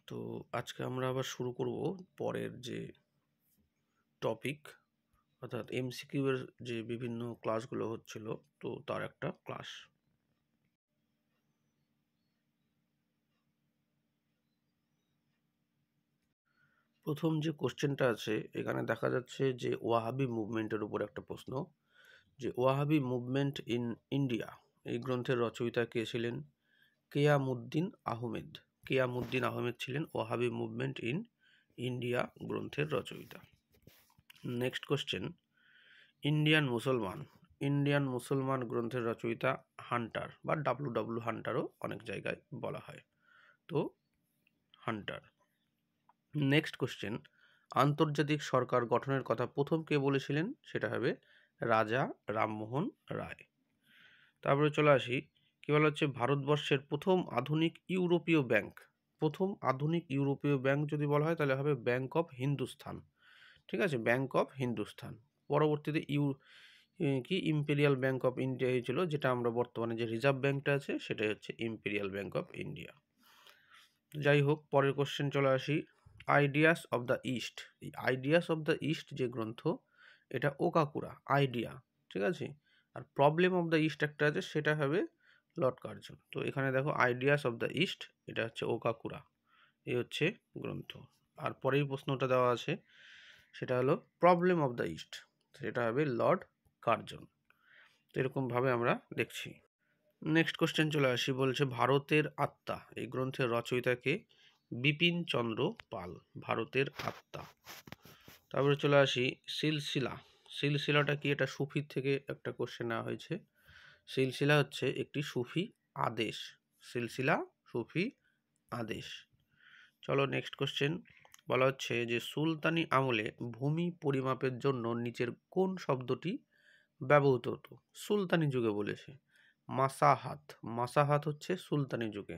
তো আজকে আমরা আবার শুরু করব পরের যে টপিক, অর্থাৎ এমসিকিউ এর যে বিভিন্ন ক্লাসগুলো হচ্ছিল, তো তার একটা ক্লাস। প্রথম যে কোশ্চেনটা আছে এখানে দেখা যাচ্ছে যে ওয়াহাবি মুভমেন্টের উপর একটা প্রশ্ন, যে ওয়াহাবি মুভমেন্ট ইন ইন্ডিয়া এই গ্রন্থের রচয়িতা কে ছিলেন? কেয়ামুদ্দিন আহমেদ। কেয়ামুদ্দিন আহমেদ ছিলেন ওয়াহাবি মুভমেন্ট ইন ইন্ডিয়া গ্রন্থের রচয়িতা। নেক্সট কোশ্চেন, ইন্ডিয়ান মুসলমান গ্রন্থের রচয়িতা হান্টার বা ডাব্লু হান্টারও অনেক জায়গায় বলা হয়, তো হান্টার। নেক্সট কোশ্চেন, আন্তর্জাতিক সরকার গঠনের কথা প্রথম কে বলেছিলেন? সেটা হবে রাজা রামমোহন রায়। তারপরে চলে আসি, কি বলা হচ্ছে ভারতবর্ষের প্রথম আধুনিক ইউরোপীয় ব্যাংক। প্রথম আধুনিক ইউরোপীয় ব্যাংক যদি বলা হয় তাহলে হবে ব্যাংক অফ হিন্দুস্থান। ঠিক আছে, ব্যাংক অফ হিন্দুস্থান। পরবর্তীতে ইম্পেরিয়াল ব্যাংক অফ ইন্ডিয়া হয়েছিল, যেটা আমরা বর্তমানে যে রিজার্ভ ব্যাংকটা আছে সেটাই হচ্ছে ইম্পেরিয়াল ব্যাংক অফ ইন্ডিয়া। যাই হোক, পরের কোশ্চেন চলে আসি, আইডিয়াস অফ দ্য ইস্ট। এই আইডিয়াস অফ দ্য ইস্ট যে গ্রন্থ, এটা ওকাকুরা আইডিয়া, ঠিক আছে। আর প্রবলেম অফ দ্য ইস্ট একটা আছে, সেটা হবে লর্ড কার্জন। তো এখানে দেখো আইডিয়াস অফ দ্য ইস্ট, এটা হচ্ছে ওকাকুরা, এই হচ্ছে গ্রন্থ। আর পরেই প্রশ্নটা দেওয়া আছে, সেটা হলো প্রবলেম অফ দ্য ইস্ট, সেটা হবে লর্ড কার্জন। তো এরকমভাবে আমরা দেখছি। নেক্সট কোশ্চেন চলে আসি, বলছে ভারতের আত্মা এই গ্রন্থের রচয়িতাকে? বিপিন চন্দ্র পাল, ভারতের আত্মা। তারপরে চলে আসি সিলসিলা। সিলসিলাটা কি? এটা সুফির থেকে একটা কোশ্চেন নেওয়া হয়েছে। সিলসিলা হচ্ছে একটি সুফি আদেশ। সিলসিলা সুফি আদেশ। চলো নেক্সট কোশ্চেন, বলা হচ্ছে যে সুলতানি আমলে ভূমি পরিমাপের জন্য নিচের কোন শব্দটি ব্যবহৃত হতো? সুলতানি যুগে বলেছে মাসাহাত। মাসাহাত হচ্ছে সুলতানি যুগে,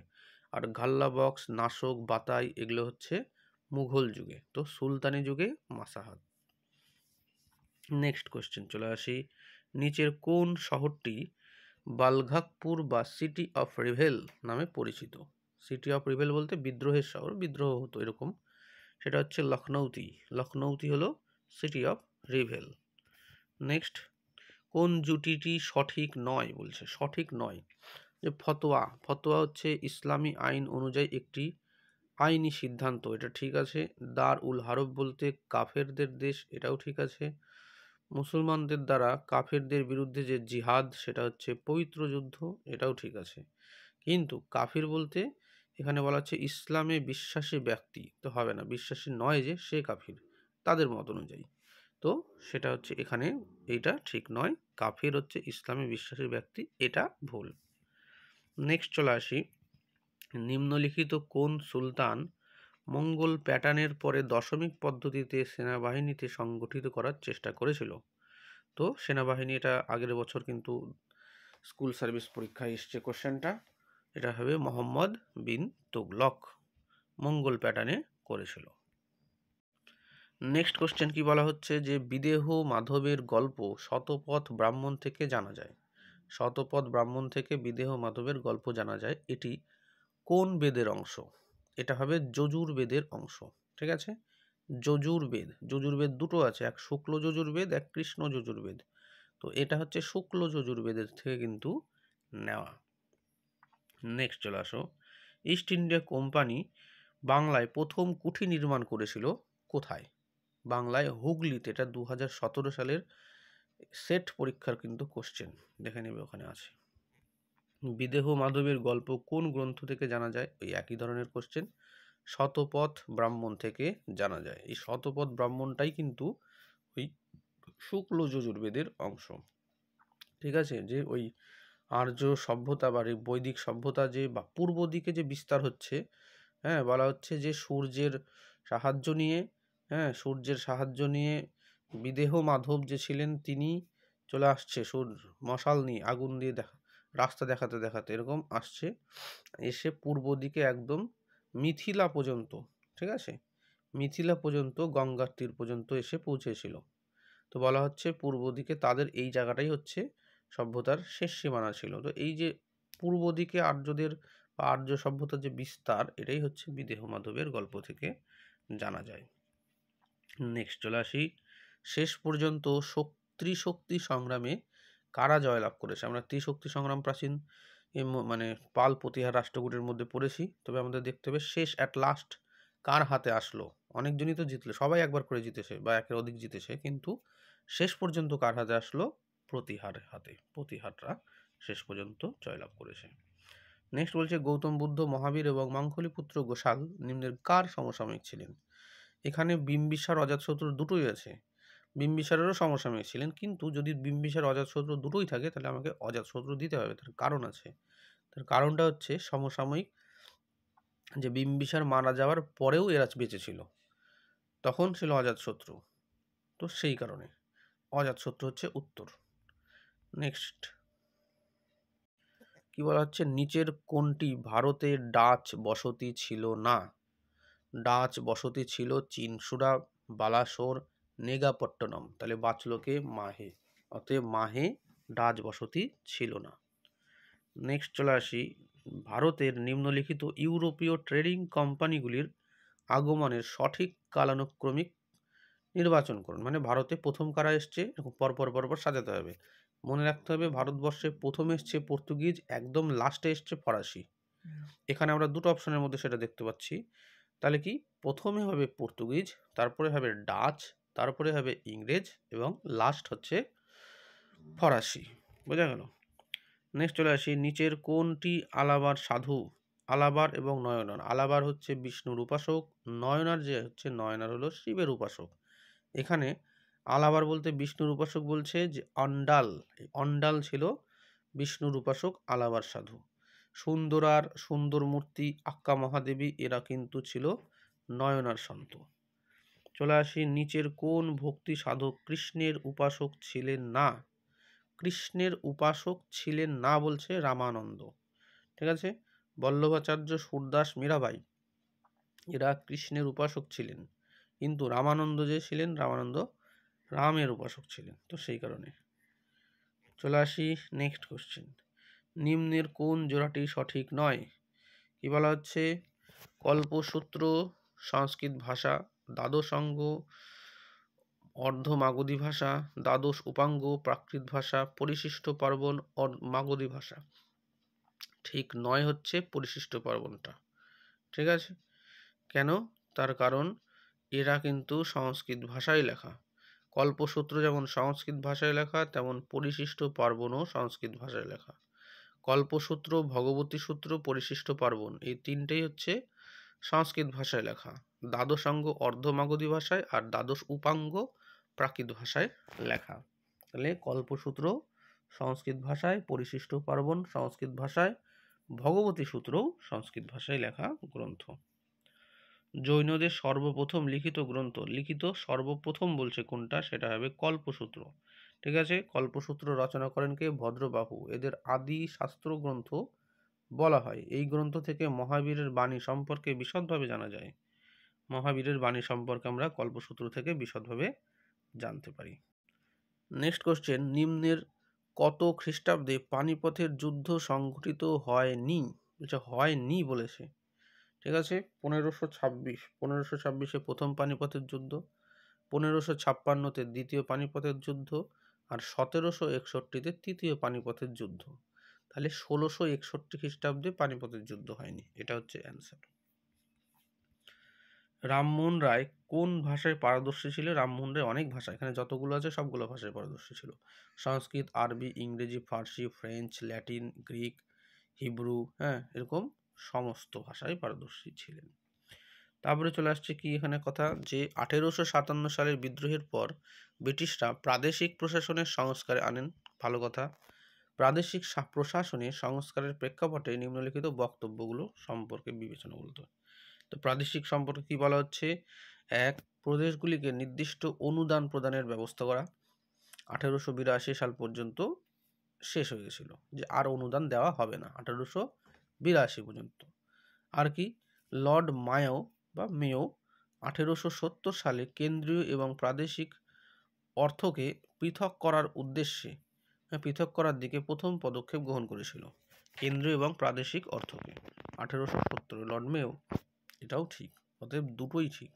আর গাল্লা বক্স, নাশক, বাতাই এগুলো হচ্ছে মুঘল যুগে। তো সুলতানি যুগে মাসাহাত। নেক্সট কোশ্চেন চলে আসি, নিচের কোন শহরটি বালঘাকপুর বা সিটি অফ রিভেল নামে পরিচিত? সিটি অফ রিভেল বলতে বিদ্রোহের শহর, বিদ্রোহ হতো এরকম, সেটা হচ্ছে লখনৌতি। লখনৌতি হলো সিটি অফ রিভেল। নেক্সট, কোন জুটিটি সঠিক নয়? বলছে সঠিক নয়, যে ফতোয়া। ফতোয়া হচ্ছে ইসলামী আইন অনুযায়ী একটি আইনি সিদ্ধান্ত, এটা ঠিক আছে। দার উল হারব বলতে কাফেরদের দেশ, এটাও ঠিক আছে। মুসলমানদের দ্বারা কাফেরদের বিরুদ্ধে যে জিহাদ, সেটা হচ্ছে পবিত্র যুদ্ধ, এটাও ঠিক আছে। কিন্তু কাফির বলতে এখানে বলা হচ্ছে ইসলামে বিশ্বাসী ব্যক্তি, তো হবে না, বিশ্বাসী নয় যে সে কাফির তাদের মত অনুযায়ী, তো সেটা হচ্ছে এখানে এইটা ঠিক নয়। কাফির হচ্ছে ইসলামে বিশ্বাসী ব্যক্তি, এটা ভুল। নেক্সট চলে আসি, নিম্নলিখিত কোন সুলতান মঙ্গল প্যাটার্নের পরে দশমিক পদ্ধতিতে সেনাবাহিনীতে সংগঠিত করার চেষ্টা করেছিল? তো সেনাবাহিনী, এটা আগের বছর কিন্তু স্কুল সার্ভিস পরীক্ষায় এসছে কোশ্চেনটা, এটা হবে মোহাম্মদ বিন তুগলক, মঙ্গল প্যাটার্নে করেছিল। নেক্সট কোশ্চেন কি বলা হচ্ছে, যে বিদেহ মাধবের গল্প শতপথ ব্রাহ্মণ থেকে জানা যায়। শতপথ ব্রাহ্মণ থেকে বিদেহ মাধবের গল্প জানা যায়, এটি কোন বেদের অংশ? এটা হবে যজুর্বেদের অংশ, ঠিক আছে। যজুর্বেদ, যজুর্বেদ দুটো আছে, এক শুক্ল যজুর্বেদ, এক কৃষ্ণ যজুর্বেদ। তো এটা হচ্ছে শুক্ল যজুর্বেদের থেকে কিন্তু নেওয়া। নেক্সট চলে আসো, ইস্ট ইন্ডিয়া কোম্পানি বাংলায় প্রথম কুঠি নির্মাণ করেছিল কোথায়? বাংলায় হুগলিতে। এটা 2017 সালের সেট পরীক্ষার কিন্তু কোশ্চেন, দেখে নেবে ওখানে আছে। বিদেহ মাধবের গল্প কোন গ্রন্থ থেকে জানা যায়? ওই একই ধরনের কোশ্চেন, শতপথ ব্রাহ্মণ থেকে জানা যায়। এই শতপথ ব্রাহ্মণটাই কিন্তু ওই শুক্ল যজুর্বেদের অংশ, ঠিক আছে। যে ওই আর্য সভ্যতা বা বৈদিক সভ্যতা যে বা পূর্ব দিকে যে বিস্তার হচ্ছে, হ্যাঁ, বলা হচ্ছে যে সূর্যের সাহায্য নিয়ে, হ্যাঁ, সূর্যের সাহায্য নিয়ে বিদেহ মাধব যে ছিলেন তিনি চলে আসছে, সূর্য মশাল নিয়ে আগুন দিয়ে রাস্তা দেখাতে দেখাতে এরকম আসছে, এসে পূর্ব দিকে একদম মিথিলা পর্যন্ত, ঠিক আছে, মিথিলা পর্যন্ত গঙ্গার তীর পর্যন্ত এসে পৌঁছেছিল। তো বলা হচ্ছে পূর্ব দিকে তাদের এই জায়গাটাই হচ্ছে সভ্যতার শেষ সীমানা ছিল। তো এই যে পূর্ব দিকে আর্যদের বা আর্য সভ্যতার যে বিস্তার, এটাই হচ্ছে বিদেহ মাধবের গল্প থেকে জানা যায়। নেক্সট চলে আসি, শেষ পর্যন্ত ত্রিশক্তি সংগ্রামে কারা জয়লাভ করেছে? আমরা ত্রিশক্তি সংগ্রাম প্রাচীন মানে পাল প্রতিহার রাষ্ট্রকূটের মধ্যে পড়েছি, তবে আমাদের দেখতে হবে শেষ অ্যাট লাস্ট কার হাতে আসলো। অনেকজনই তো জিতলো, সবাই একবার করে জিতেছে বা একের অধিক জিতেছে, কিন্তু শেষ পর্যন্ত কার হাতে আসলো? প্রতিহারের হাতে। প্রতিহাররা শেষ পর্যন্ত জয়লাভ করেছে। নেক্সট বলছে, গৌতম বুদ্ধ, মহাবীর এবং মাঙ্গলিপুত্র গোশাল নিম্নের কার সমসাময়িক ছিলেন? এখানে বিম্বিসার অজাতশত্রু দুটোই আছে, বিম্বিসারেরও সমসাময়িক ছিলেন, কিন্তু যদি বিম্বিসার অজাতশত্রু দুটোই থাকে তাহলে আমাকে অজাতশত্রু দিতে হবে, তার কারণ আছে। তার কারণটা হচ্ছে সমসাময়িক, যে বিম্বিসার মারা যাওয়ার পরেও এরা বেঁচে ছিল, তখন ছিল অজাতশত্রু, তো সেই কারণে অজাতশত্রু হচ্ছে উত্তর। নেক্সট কি বলা হচ্ছে, নিচের কোনটি ভারতে ডাচ বসতি ছিল না? ডাচ বসতি ছিল চিনসুরা, বালাসোর, নেগাপট্টনম, তাহলে বাঁচলোকে মাহে, অতএব মাহে ডাচ বসতি ছিল না। নেক্সট চলে আসি, ভারতের নিম্নলিখিত ইউরোপীয় ট্রেডিং কোম্পানিগুলির আগমনের সঠিক কালানুক্রমিক নির্বাচন করুন। মানে ভারতে প্রথম কারা এসছে এরকম পরপর পরপর সাজাতে হবে। মনে রাখতে হবে ভারতবর্ষে প্রথম এসছে পর্তুগিজ, একদম লাস্টে এসছে ফরাসি। এখানে আমরা দুটো অপশনের মধ্যে সেটা দেখতে পাচ্ছি। তাহলে কি, প্রথমে হবে পর্তুগিজ, তারপরে হবে ডাচ, তারপরে হবে ইংরেজ, এবং লাস্ট হচ্ছে ফরাসি। বোঝা গেল? নেক্সট চলে আসি, নিচের কোনটি আলাবার সাধু? আলাবার এবং নয়নার। আলাবার হচ্ছে বিষ্ণুর উপাসক, নয়নার যে হচ্ছে নয়নার হলো শিবের উপাসক। এখানে আলাবার বলতে বিষ্ণুর উপাসক বলছে যে অন্ডাল, অন্ডাল ছিল বিষ্ণুর উপাসক, আলাবার সাধু। সুন্দরার, সুন্দর মূর্তি, আক্কা মহাদেবী, এরা কিন্তু ছিল নয়নার সন্ত। চলে আসি, নিচের কোন ভক্তি সাধক কৃষ্ণের উপাসক ছিলেন না? কৃষ্ণের উপাসক ছিলেন না বলছে রামানন্দ। ঠিক আছে, বল্লভাচার্য, সুরদাস, মীরাবাই এরা কৃষ্ণের উপাসক ছিলেন, কিন্তু রামানন্দ যে ছিলেন, রামানন্দ রামের উপাসক ছিলেন, তো সেই কারণে। চলে আসি নেক্সট কোশ্চেন, নিম্নের কোন জোড়াটি সঠিক নয়? কি বলা হচ্ছে, কল্পসূত্র সংস্কৃত ভাষা, দ্বাদশ অঙ্গ অর্ধমাগধী ভাষা, দ্বাদশ উপাঙ্গ প্রাকৃত ভাষা, পরিশিষ্ট পার্বণ মাগধী ভাষা। ঠিক নয় হচ্ছে পরিশিষ্ট পার্বণটা। ঠিক আছে, কেন? তার কারণ এরা কিন্তু সংস্কৃত ভাষায় লেখা। কল্পসূত্র যেমন সংস্কৃত ভাষায় লেখা, তেমন পরিশিষ্ট পার্বণও সংস্কৃত ভাষায় লেখা। কল্পসূত্র, ভগবতী সূত্র, পরিশিষ্ট পার্বণ, এই তিনটেই হচ্ছে সংস্কৃত ভাষায় লেখা। দ্বাদশ অঙ্গ অর্ধমাগধী ভাষায়, আর দ্বাদশ উপাঙ্গ প্রাকৃত ভাষায় লেখা। তাহলে কল্পসূত্র সংস্কৃত ভাষায়, পরিশিষ্ট পার্বণ সংস্কৃত ভাষায়, ভগবতী সূত্রও সংস্কৃত ভাষায় লেখা গ্রন্থ। জৈনদের সর্বপ্রথম লিখিত গ্রন্থ, লিখিত সর্বপ্রথম বলছে কোনটা, সেটা হবে কল্পসূত্র। ঠিক আছে, কল্পসূত্র রচনা করেন কে? ভদ্রবাহু। এদের আদি শাস্ত্র গ্রন্থ বলা হয়। এই গ্রন্থ থেকে মহাবীরের বাণী সম্পর্কে বিশদভাবে জানা যায়। মহাবীরের বাণী সম্পর্কে আমরা কল্পসূত্র থেকে বিশদভাবে জানতে পারি। নেক্সট কোশ্চেন, নিম্নের কত খ্রিস্টাব্দে পানিপথের যুদ্ধ সংঘটিত হয়নি? হয়নি বলেছে। ঠিক আছে, 1526, 1526-এ প্রথম পানিপথের যুদ্ধ, 1556-তে দ্বিতীয় পানিপথের যুদ্ধ, আর 1761-তে তৃতীয় পানিপথের যুদ্ধ। তাহলে 1661 খ্রিস্টাব্দে পানিপথের যুদ্ধ হয়নি, এটা হচ্ছে অ্যান্সার। রামমোহন রায় কোন ভাষায় পারদর্শী ছিল? রামমোহন রায় অনেক ভাষা, এখানে যতগুলো আছে সবগুলো ভাষায় পারদর্শী ছিল। সংস্কৃত, আরবি, ইংরেজি, ফার্সি, ফ্রেঞ্চ, ল্যাটিন, গ্রিক, হিব্রু, এরকম সমস্ত ভাষায় পারদর্শী ছিলেন। তারপরে চলে আসছে কি এখানে কথা, যে 1857 সালের বিদ্রোহের পর ব্রিটিশরা প্রাদেশিক প্রশাসনের সংস্কারে আনেন। ভালো কথা, প্রাদেশিক প্রশাসনের সংস্কারের প্রেক্ষাপটে নিম্নলিখিত বক্তব্যগুলো সম্পর্কে বিবেচনা করতে হয়। তো প্রাদেশিক সম্পর্কে কি বলা হচ্ছে, এক, প্রদেশগুলিকে নির্দিষ্ট অনুদান প্রদানের ব্যবস্থা করা। 1882 সাল পর্যন্ত শেষ হয়ে গেছিল, যে আর অনুদান দেওয়া হবে না 1882 পর্যন্ত। আর কি, লর্ড মায়ো বা মেয়ো 1870 সালে কেন্দ্রীয় এবং প্রাদেশিক অর্থকে পৃথক করার উদ্দেশ্যে, পৃথক করার দিকে প্রথম পদক্ষেপ গ্রহণ করেছিল, কেন্দ্রীয় এবং প্রাদেশিক অর্থকে। 1870 লর্ড মেও, এটাও ঠিক। অতএব দুটোই ঠিক।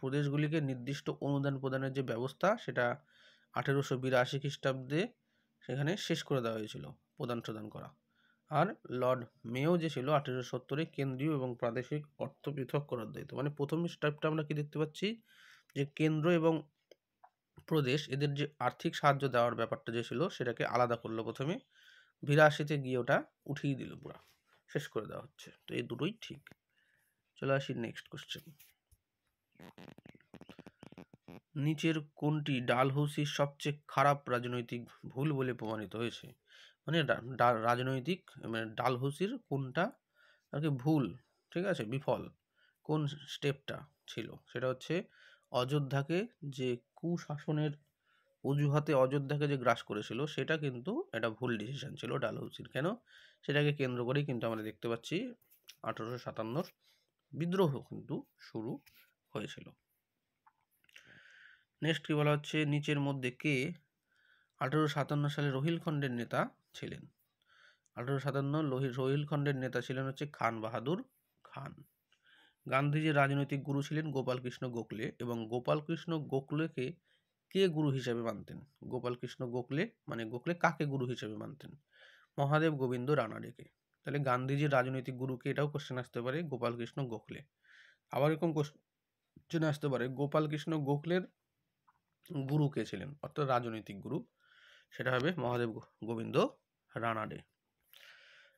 প্রদেশগুলিকে নির্দিষ্ট অনুদান প্রদানের যে ব্যবস্থা, সেটা 1882 খ্রিস্টাব্দে সেখানে শেষ করে দেওয়া হয়েছিল প্রদান করা। আর লর্ড মেও যে ছিল 1870 কেন্দ্রীয় এবং প্রাদেশিক অর্থ পৃথক করার দায়িত্ব। মানে প্রথম স্টেপটা আমরা কি দেখতে পাচ্ছি, যে কেন্দ্র এবং প্রদেশ এদের যে আর্থিক সাহায্য দেওয়ার ব্যাপারটা যে ছিল সেটাকে আলাদা করলো প্রথমে, 82-তে গিয়ে ওটা উঠিয়ে দিল, পুরো শেষ করে দেওয়া হচ্ছে। তো এই দুটোই ঠিক। চলে আসি নেক্সট কোশ্চেন। নিচের কোনটি ডালহৌসির সবচেয়ে খারাপ রাজনৈতিক ভুল বলে প্রমাণিত হয়েছে? মানে রাজনৈতিক মানে ডালহৌসির কোনটা আর কি ভুল, ঠিক আছে, বিফল কোন স্টেপটা ছিল, সেটা হচ্ছে অযোধ্যাকে যে কুশাসনের অজুহাতে অযোধ্যাকে যে গ্রাস করেছিল, সেটা কিন্তু একটা ভুল ডিসিশন ছিল ডালহৌসির। কেন? সেটাকে কেন্দ্র করেই কিন্তু আমরা দেখতে পাচ্ছি 1857 বিদ্রোহ কিন্তু শুরু হয়েছিল। নেক্সট কি বলা হচ্ছে, নিচের মধ্যে কে 1857 সালে রোহিলখণ্ডের নেতা ছিলেন? 1857 রোহিলখণ্ডের নেতা ছিলেন হচ্ছে খান বাহাদুর খান। গান্ধীজির রাজনৈতিক গুরু ছিলেন গোপালকৃষ্ণ গোখলে, এবং গোপালকৃষ্ণ গোখলেকে কে গুরু হিসেবে মানতেন? গোপালকৃষ্ণ গোখলে মানে গোখলে কাকে গুরু হিসেবে মানতেন? মহাদেব গোবিন্দ রানাডেকে। তাহলে গান্ধীজির রাজনৈতিক গুরুকে, এটাও কোশ্চেন আসতে পারে, গোপালকৃষ্ণ গোখলে। আবার এরকম কোশ্চেন আসতে পারে গোপালকৃষ্ণ গোখলের গুরু কে ছিলেন, অর্থাৎ রাজনৈতিক গুরু, সেটা হবে মহাদেব গোবিন্দ রানাডে।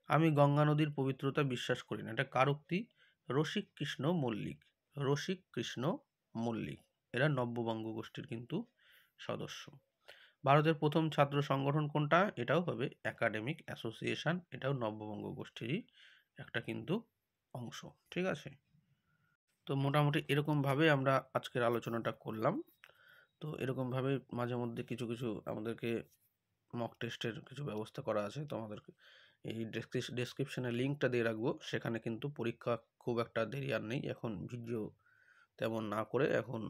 আমি গঙ্গা নদীর পবিত্রতা বিশ্বাস করি না, এটা কার উক্তি? রসিক কৃষ্ণ মল্লিক। রসিক কৃষ্ণ মল্লিক এরা নব্যবঙ্গ গোষ্ঠীর কিন্তু সদস্য। ভারতের প্রথম ছাত্র সংগঠন কোনটা? এটাও হবে একাডেমিক অ্যাসোসিয়েশন, এটাও নব্যবঙ্গ গোষ্ঠীরই একটা কিন্তু অংশ। ঠিক আছে, তো মোটামুটি এরকমভাবে আমরা আজকের আলোচনাটা করলাম। তো এরকমভাবে মাঝে মধ্যে কিছু কিছু আমাদেরকে মক টেস্টের কিছু ব্যবস্থা করা আছে, তো আমাদেরকে এই ডেসক্রিপশনে লিঙ্কটা দিয়ে রাখবো। সেখানে কিন্তু পরীক্ষা খুব একটা দেরি আর নেই, এখন ভিডিও তেমন না করে এখন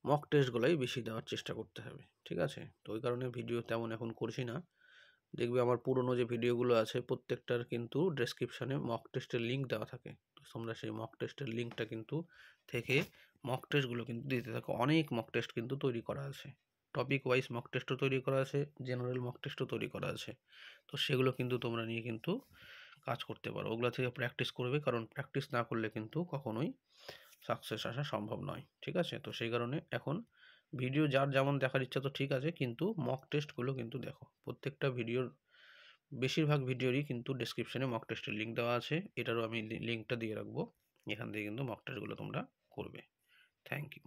মক টেস্টগুলোই বেশি দেওয়ার চেষ্টা করতে হবে। ঠিক আছে, তো ওই কারণে ভিডিও তেমন এখন করছি না। দেখবে আমার পুরনো যে ভিডিওগুলো আছে প্রত্যেকটার কিন্তু ডেসক্রিপশনে মক টেস্টের লিঙ্ক দেওয়া থাকে, তো তোমরা সেই মক টেস্টের লিঙ্কটা কিন্তু থেকে মক টেস্টগুলো কিন্তু দিতে থাকো। অনেক মক টেস্ট কিন্তু তৈরি করা আছে, টপিক ওয়াইজ মক টেস্টও তৈরি করা আছে, জেনারেল মক টেস্টও তৈরি করা আছে। তো সেগুলো কিন্তু তোমরা নিয়ে কিন্তু কাজ করতে পারো, ওগুলো থেকে প্র্যাকটিস করবে, কারণ প্র্যাকটিস না করলে কিন্তু কখনোই সাকসেস আসা সম্ভব নয়। ঠিক আছে, তো সেই কারণে এখন ভিডিও যার যেমন দেখার ইচ্ছা তো ঠিক আছে, কিন্তু মক টেস্টগুলো কিন্তু দেখো। প্রত্যেকটা ভিডিওর বেশিরভাগ ভিডিওরই কিন্তু ডেসক্রিপশনে মক টেস্টের লিঙ্ক দেওয়া আছে, এটারও আমি লিঙ্কটা দিয়ে রাখবো, এখান থেকে কিন্তু মক টেস্টগুলো তোমরা করবে। Thank you.